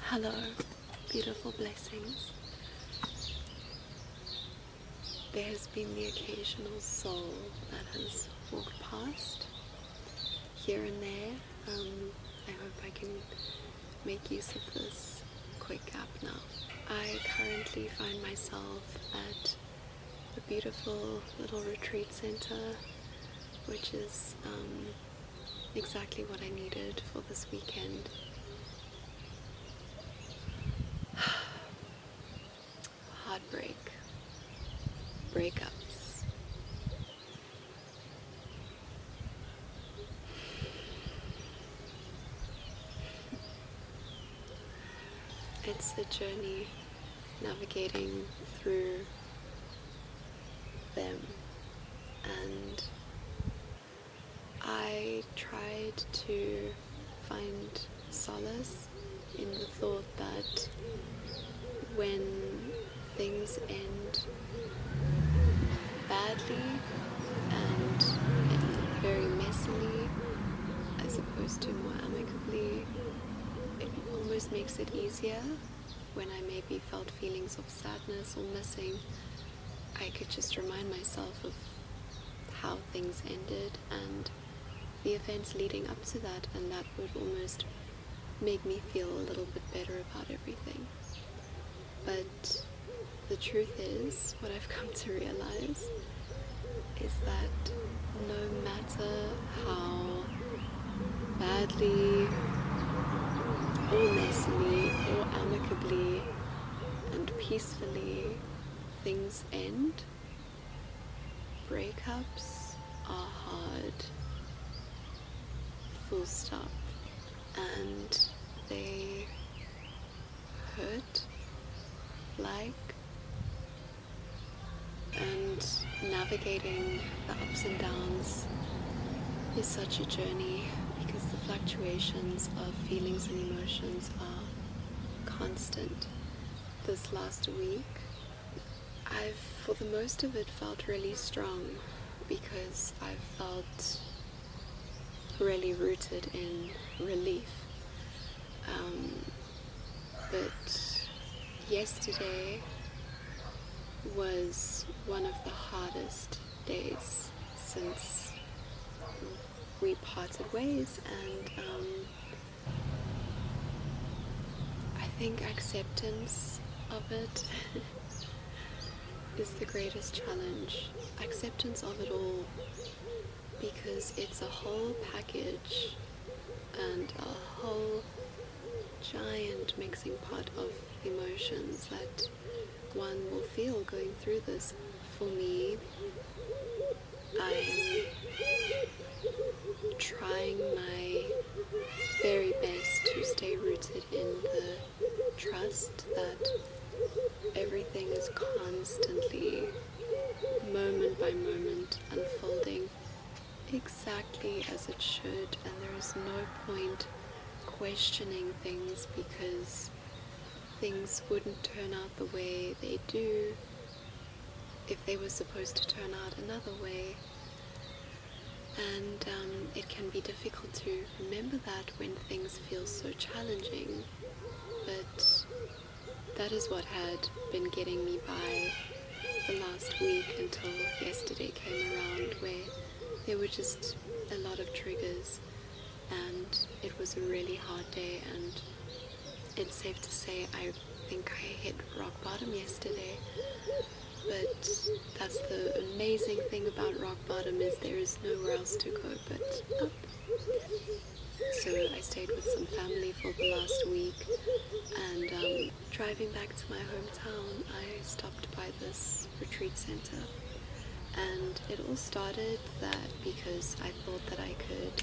Hello, beautiful blessings. There has been the occasional soul that has walked past here and there. I hope I can make use of this quick gap now. I currently find myself at a beautiful little retreat center, which is exactly what I needed for this weekend. Heartbreak, breakups, it's a journey navigating through them, and I tried to find solace in the thought that when things end badly and very messily as opposed to more amicably, it almost makes it easier when I maybe felt feelings of sadness or missing. I could just remind myself of how things ended and the events leading up to that, and that would almost make me feel a little bit better about everything. But the truth is, what I've come to realize is that no matter how badly or messily or amicably and peacefully things end, breakups are hard, full stop, and they hurt like, and navigating the ups and downs is such a journey because the fluctuations of feelings and emotions are constant. This last week, I've for the most of it felt really strong because I've felt really rooted in relief. But yesterday was one of the hardest days since we parted ways, and I think acceptance of it is the greatest challenge. Acceptance of it all, because it's a whole package and a whole giant mixing pot of emotions that one will feel going through this. For me, I'm trying my very best to stay rooted in the trust that everything is constantly, moment by moment, unfolding exactly as it should, and there is no point questioning things because things wouldn't turn out the way they do if they were supposed to turn out another way. And it can be difficult to remember that when things feel so challenging, but that is what had been getting me by the last week until yesterday came around, where there were just a lot of triggers, and it was a really hard day, and it's safe to say I think I hit rock bottom yesterday. But that's the amazing thing about rock bottom, is there is nowhere else to go but up. So I stayed with some family for the last week, and driving back to my hometown, I stopped by this retreat center. And it all started that because I thought that I could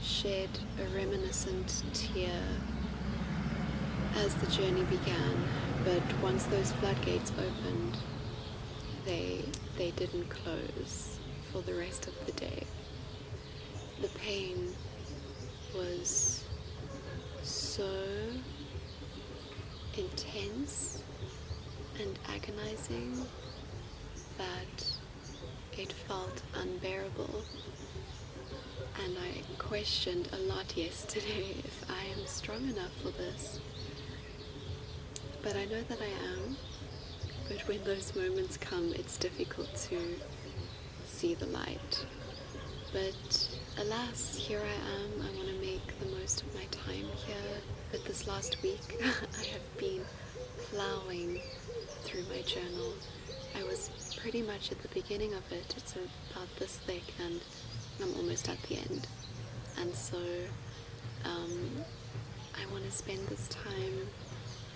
shed a reminiscent tear as the journey began. But once those floodgates opened, they didn't close for the rest of the day. The pain was so intense and agonizing that it felt unbearable, and I questioned a lot yesterday if I am strong enough for this. But I know that I am. But when those moments come, it's difficult to see the light. But alas, here I am. I want to make the most of my time here. But this last week, I have been plowing through my journal. I was pretty much at the beginning of it. It's about this thick, and I'm almost at the end. And so I want to spend this time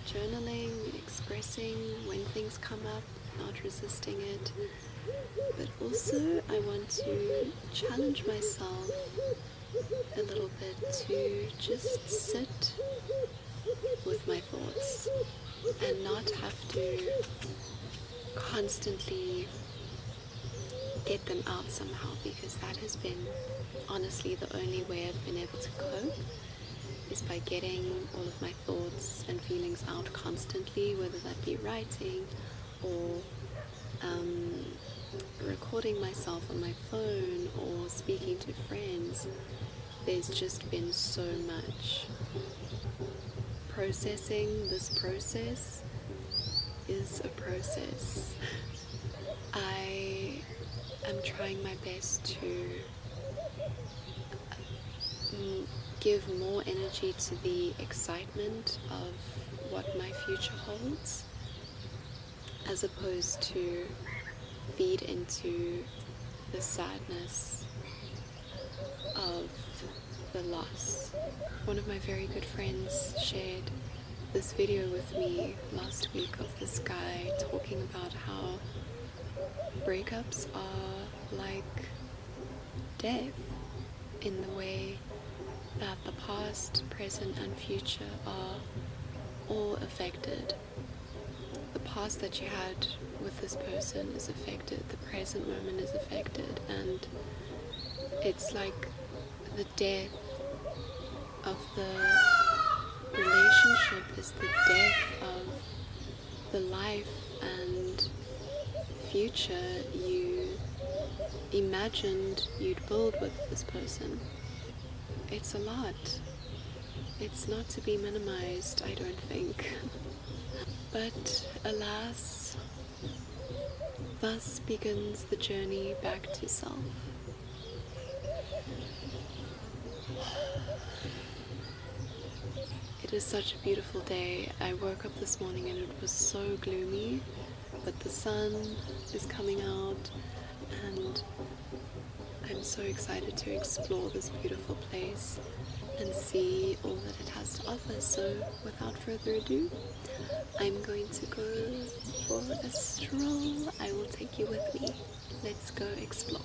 journaling, expressing when things come up, not resisting it. But also I want to challenge myself a little bit to just sit with my thoughts and not have to constantly get them out somehow, because that has been honestly the only way I've been able to cope, is by getting all of my thoughts and feelings out constantly, whether that be writing or recording myself on my phone or speaking to friends. There's just been so much. Processing this process is a process. I am trying my best to give more energy to the excitement of what my future holds, as opposed to feed into the sadness of the loss. One of my very good friends shared this video with me last week of this guy talking about how breakups are like death, in the way that the past, present, and future are all affected. The past that you had with this person is affected, the present moment is affected, and it's like the death of the relationship is the death of the life and future you imagined you'd build with this person. It's a lot. It's not to be minimized, I don't think. But alas, thus begins the journey back to self. It is such a beautiful day. I woke up this morning and it was so gloomy, but the sun is coming out, and I'm so excited to explore this beautiful place and see all that it has to offer. So without further ado, I'm going to go for a stroll. I will take you with me. Let's go explore.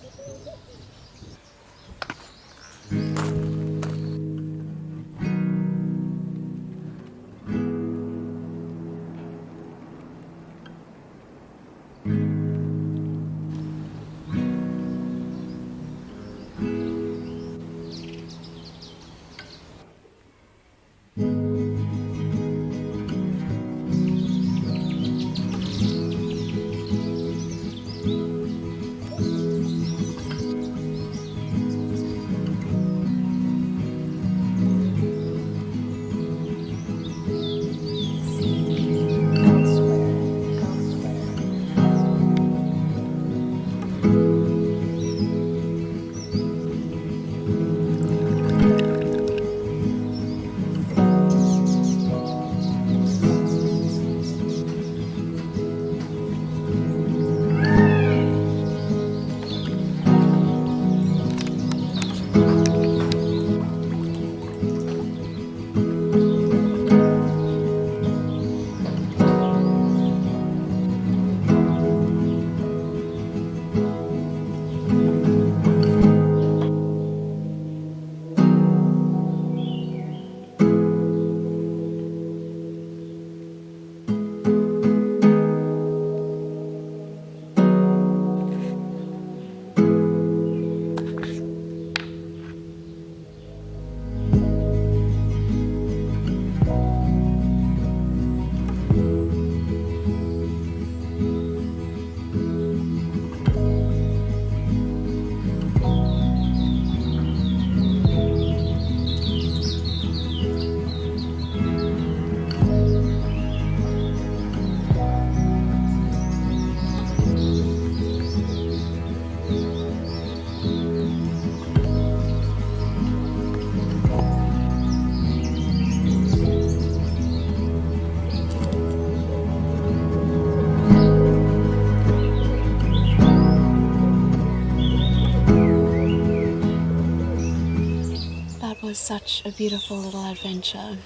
was such a beautiful little adventure.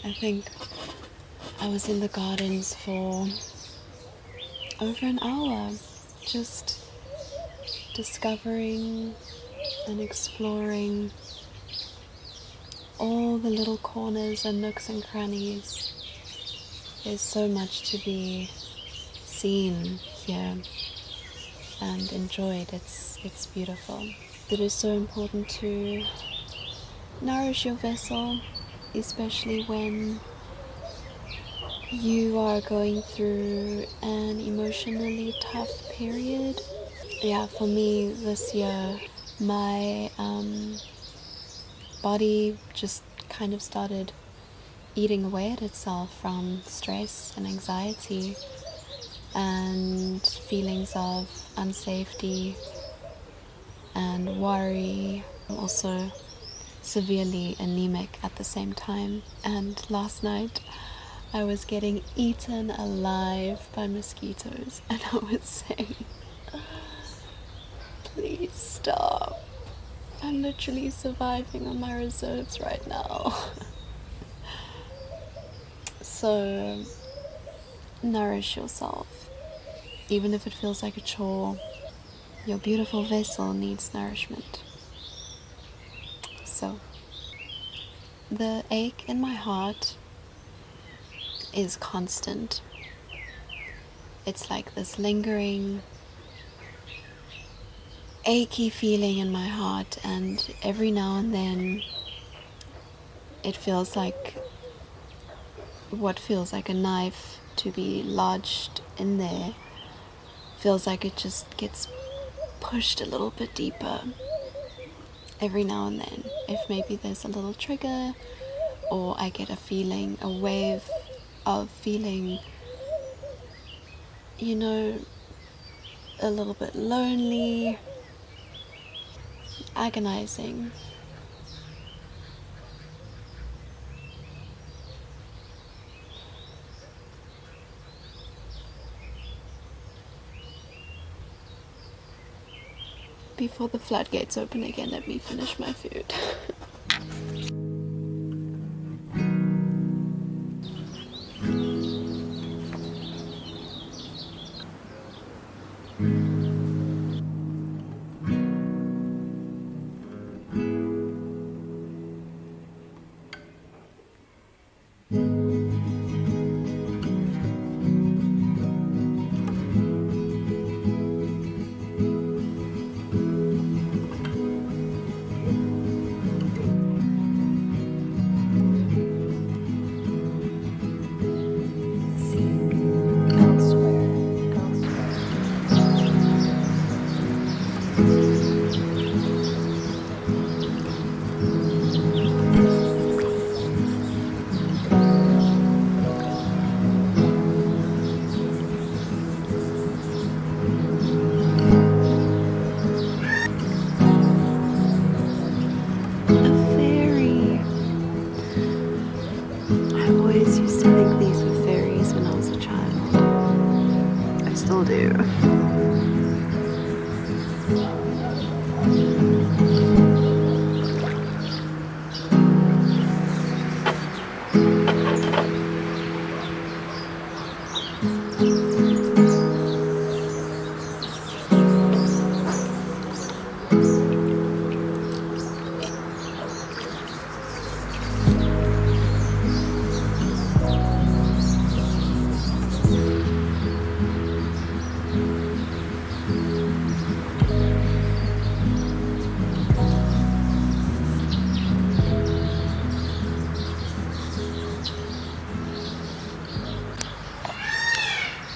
I think I was in the gardens for over an hour, just discovering and exploring all the little corners and nooks and crannies. There's so much to be seen here and enjoyed. It's beautiful. It is so important to nourish your vessel, especially when you are going through an emotionally tough period. Yeah, for me this year, my body just kind of started eating away at itself from stress and anxiety and feelings of unsafety and worry. I'm also severely anemic at the same time, and last night I was getting eaten alive by mosquitoes, and I was saying, please stop. I'm literally surviving on my reserves right now. So, nourish yourself. Even if it feels like a chore, your beautiful vessel needs nourishment. So, the ache in my heart is constant. It's like this lingering, achy feeling in my heart, and every now and then it feels like what feels like a knife to be lodged in there. Feels like it just gets pushed a little bit deeper every now and then. If maybe there's a little trigger, or I get a feeling, a wave of feeling, you know, a little bit lonely, agonizing. Before the floodgates open again, let me finish my food.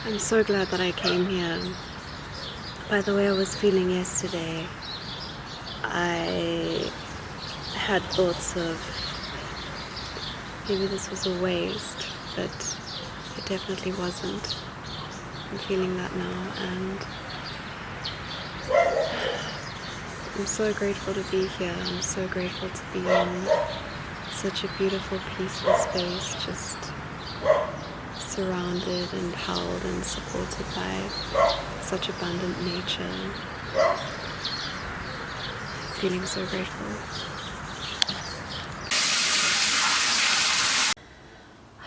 I'm so glad that I came here. By the way I was feeling yesterday, I had thoughts of maybe this was a waste, but it definitely wasn't. I'm feeling that now, and I'm so grateful to be here. I'm so grateful to be in such a beautiful, peaceful space, just surrounded and held and supported by such abundant nature. Feeling so grateful.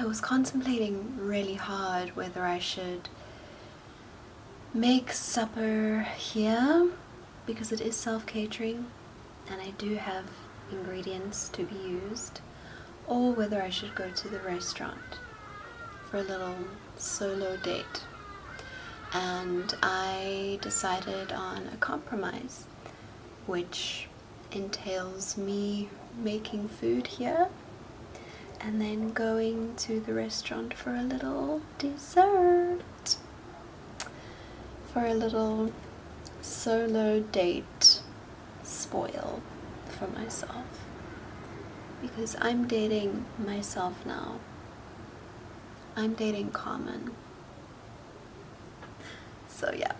I was contemplating really hard whether I should make supper here because it is self-catering and I do have ingredients to be used, or whether I should go to the restaurant for a little solo date. And I decided on a compromise, which entails me making food here and then going to the restaurant for a little dessert, for a little solo date spoil for myself, because I'm dating myself now. I'm dating Carmen. So yeah.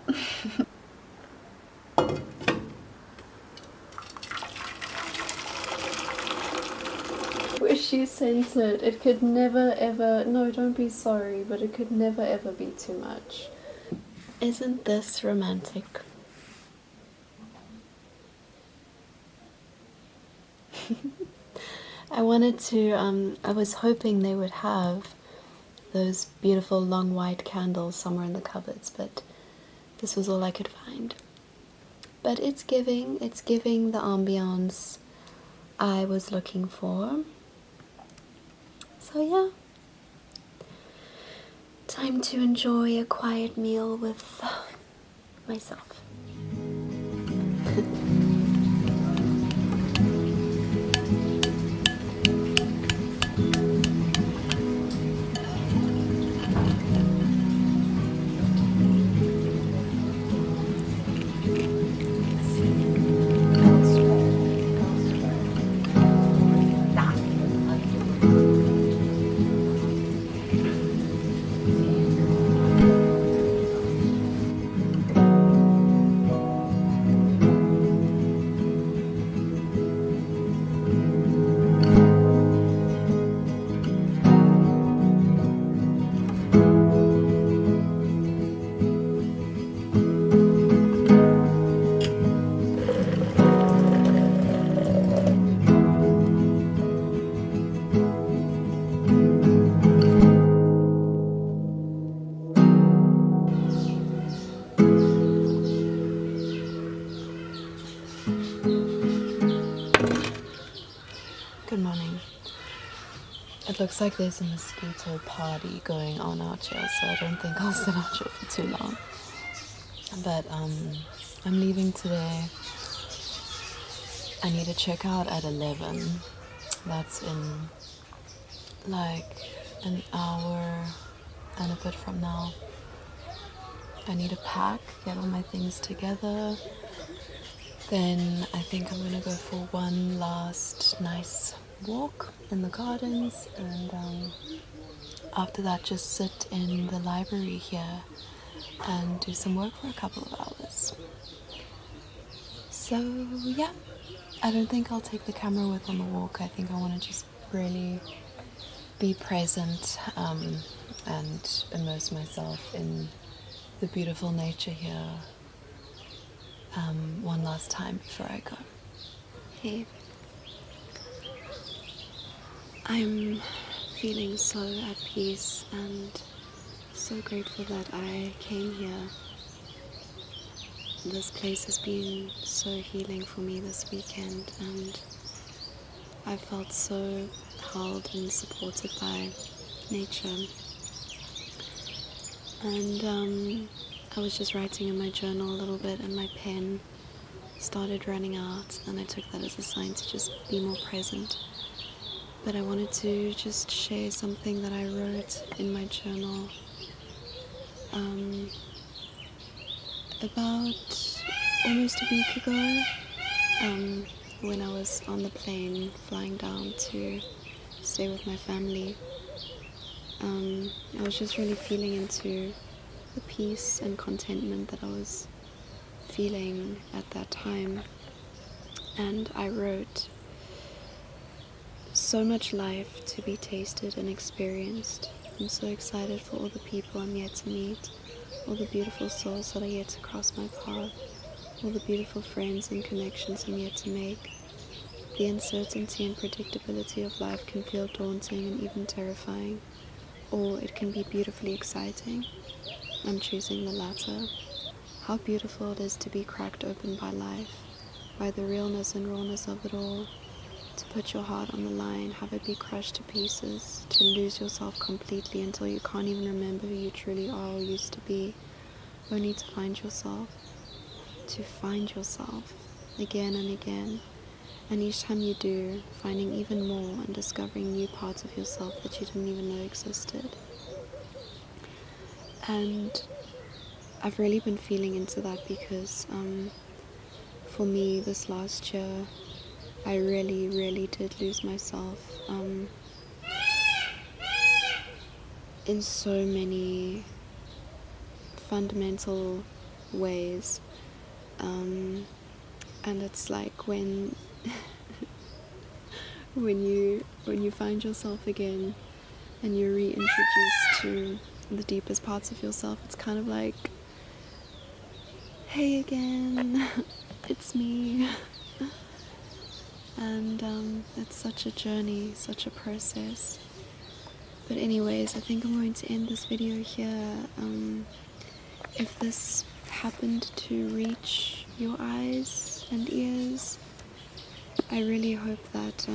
Wish you sent it. It could never ever, no, don't be sorry, but it could never ever be too much. Isn't this romantic? I wanted to, I was hoping they would have those beautiful long white candles somewhere in the cupboards, but this was all I could find. But it's giving the ambiance I was looking for. So yeah, time to enjoy a quiet meal with myself. Good morning. It looks like there's a mosquito party going on out here, so I don't think I'll sit out here for too long. But I'm leaving today. I need to check out at 11. That's in like an hour and a bit from now. I need to pack, get all my things together. Then I think I'm gonna go for one last nice walk in the gardens, and after that just sit in the library here and do some work for a couple of hours. So yeah, I don't think I'll take the camera with on the walk. I think I want to just really be present and immerse myself in the beautiful nature here one last time before I go. Hey, I'm feeling so at peace and so grateful that I came here. This place has been so healing for me this weekend, and I felt so held and supported by nature. And I was just writing in my journal a little bit, and my pen started running out, and I took that as a sign to just be more present. But I wanted to just share something that I wrote in my journal about almost a week ago, when I was on the plane flying down to stay with my family. I was just really feeling into the peace and contentment that I was feeling at that time, and I wrote, "So much life to be tasted and experienced. I'm so excited for all the people I'm yet to meet, all the beautiful souls that are yet to cross my path, all the beautiful friends and connections I'm yet to make. The uncertainty and predictability of life can feel daunting and even terrifying. or it can be beautifully exciting. I'm choosing the latter. How beautiful it is to be cracked open by life, by the realness and rawness of it all, to put your heart on the line, have it be crushed to pieces, to lose yourself completely until you can't even remember who you truly are or used to be, only to find yourself again and again. And each time you do, finding even more and discovering new parts of yourself that you didn't even know existed. And I've really been feeling into that because for me this last year, I really did lose myself in so many fundamental ways. And it's like when you find yourself again and you're reintroduced to the deepest parts of yourself, it's kind of like, hey again, it's me. And it's such a journey, such a process. But anyways, I think I'm going to end this video here. If this happened to reach your eyes and ears, I really hope that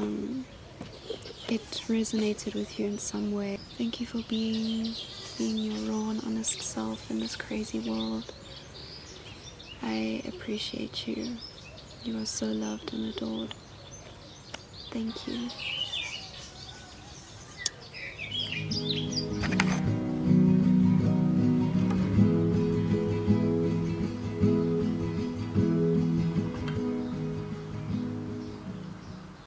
it resonated with you in some way. Thank you for being your raw and honest self in this crazy world. I appreciate you. You are so loved and adored. Thank you.